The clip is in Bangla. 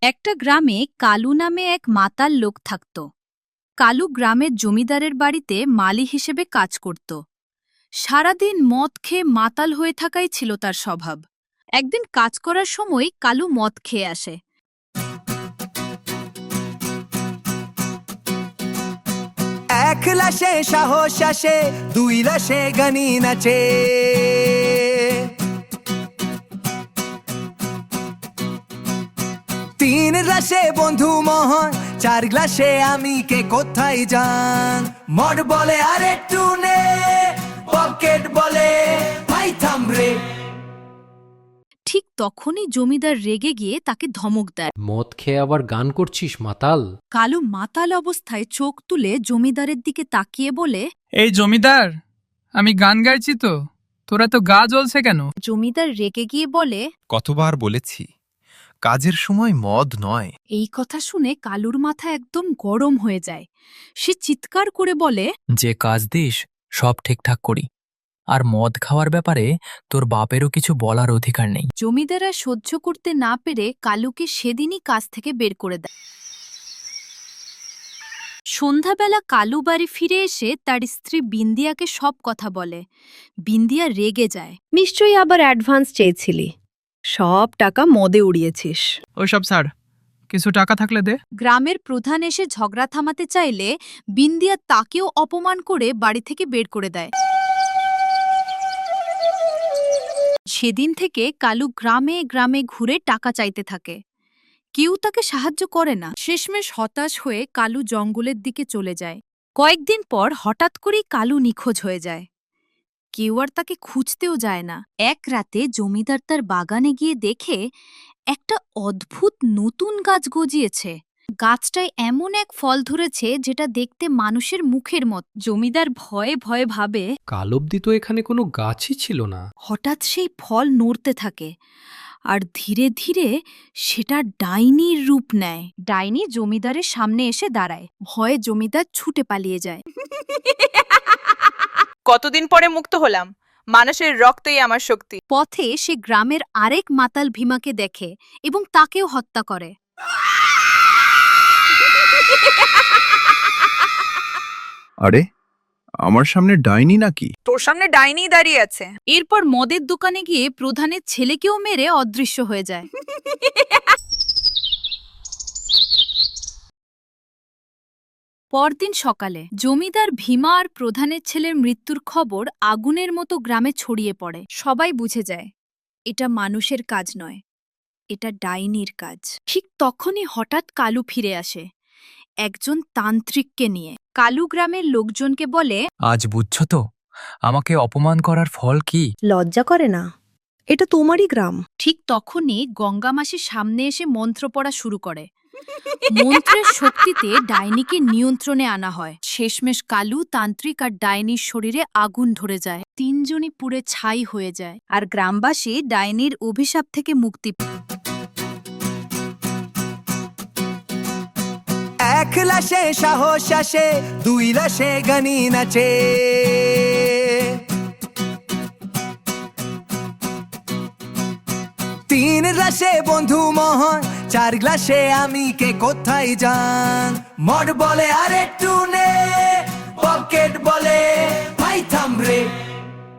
একটা গ্রামে কালু নামে এক মাতাল লোক থাকত। কালু গ্রামের জমিদারের বাড়িতে মালি হিসেবে কাজ করত। সারাদিন মদ খেয়ে মাতাল হয়ে থাকাই ছিল তার স্বভাব। একদিন কাজ করার সময় কালু মদ খেয়ে আসে। এক লাশে সাহস আসে, দুই লাশে গানি নাচে। তিন গ্লাসে বন্ধু মোহন, চার গ্লাসে আমি কে কোথায় যান। মদ বলে আর একটু নে, পকেট বলে ভাই থাম রে। ঠিক তখনই জমিদার রেগে গিয়ে তাকে ধমক দেয়। মদ খেয়ে আবার গান করছিস মাতাল? কালু মাতাল অবস্থায় চোখ তুলে জমিদারের দিকে তাকিয়ে বলে, এই জমিদার, আমি গান গাইছি তো, তোরা তো গা জ্বলছে কেন? জমিদার রেগে গিয়ে বলে, কতবার বলেছি কাজের সময় মদ নয়। এই কথা শুনে কালুর মাথা একদম গরম হয়ে যায়। সে চিৎকার করে বলে, যে কাজ দিস সব ঠিকঠাক করি, আর মদ খাওয়ার ব্যাপারে তোর বাপেরও কিছু বলার অধিকার নেই। জমিদাররা সহ্য করতে না পেরে কালুকে সেদিনই কাজ থেকে বের করে দেয়। সন্ধ্যাবেলা কালু বাড়ি ফিরে এসে তার স্ত্রী বিন্দিয়াকে সব কথা বলে। বিন্দিয়া রেগে যায়। নিশ্চয়ই আবার অ্যাডভান্স চেয়েছিলি, সব টাকা মদে উড়িয়েছিস। ওইসব ছাড়, কিছু টাকা থাকলে দে। গ্রামের প্রধান এসে ঝগড়া থামাতে চাইলে বিন্দিয়া তাকেও অপমান করে বাড়ি থেকে বের করে দেয়। সেদিন থেকে কালু গ্রামে গ্রামে ঘুরে টাকা চাইতে থাকে। কেউ তাকে সাহায্য করে না। শেষমেশ হতাশ হয়ে কালু জঙ্গলের দিকে চলে যায়। কয়েকদিন পর হঠাৎ করেই কালু নিখোঁজ হয়ে যায়। কেউ আর তাকে খুঁজতেও যায় না। এক রাতে জমিদার তার বাগানে গিয়ে দেখে একটা অদ্ভুত নতুন গাছ গজিয়েছে। গাছটায় এমন এক ফল ধরেছে যেটা দেখতে মানুষের মুখের মত। জমিদার ভয়ে ভয়ে ভাবে, কাল অব্দি তো এখানে কোনো গাছই ছিল না। হঠাৎ সেই ফল নড়তে থাকে, আর ধীরে ধীরে সেটা ডাইনির রূপ নেয়। ডাইনি জমিদারের সামনে এসে দাঁড়ায়। ভয়ে জমিদার ছুটে পালিয়ে যায়। কতদিন পরে মুক্ত হলাম, মানুষের রক্তই আমার শক্তি। পথে সে গ্রামের আরেক মাতাল ভীমাকে দেখে এবং তাকেও হত্যা করে। আরে, আমার সামনে ডাইনি নাকি? তোর সামনে ডাইনি দাঁড়িয়ে আছে। এরপর মদের দোকানে গিয়ে প্রধানের ছেলেকেও মেরে অদৃশ্য হয়ে যায়। পরদিন সকালে জমিদার ভীমা আর প্রধানের ছেলের মৃত্যুর খবর আগুনের মতো গ্রামে ছড়িয়ে পড়ে। সবাই বুঝে যায় এটা মানুষের কাজ নয়, এটা ডাইনির কাজ। ঠিক তখনই হঠাৎ কালু ফিরে আসে, একজন তান্ত্রিককে নিয়ে। কালু গ্রামের লোকজনকে বলে, আজ বুঝছ তো আমাকে অপমান করার ফল কি? লজ্জা করে না? এটা তোমারই গ্রাম। ঠিক তখনই গঙ্গামাসি সামনে এসে মন্ত্র পড়া শুরু করে। মন্ত্রের শক্তিতে ডাইনিকে নিয়ন্ত্রণে আনা হয়। শেষমেশ কালু, তান্ত্রিক আর ডাইনির শরীরে আগুন ধরে যায়। তিনজনই পুড়ে ছাই হয়ে যায়, আর গ্রামবাসী ডাইনির অভিশাপ থেকে মুক্তি পায়। এক লাশে সাহস আসে, দুই লাশে গানি নাচে। তিন গ্লাসে বন্ধু মোহন, চার গ্লাসে আমি কে কোথায় যান। মদ বলে আর একটু নে, পকেট বলে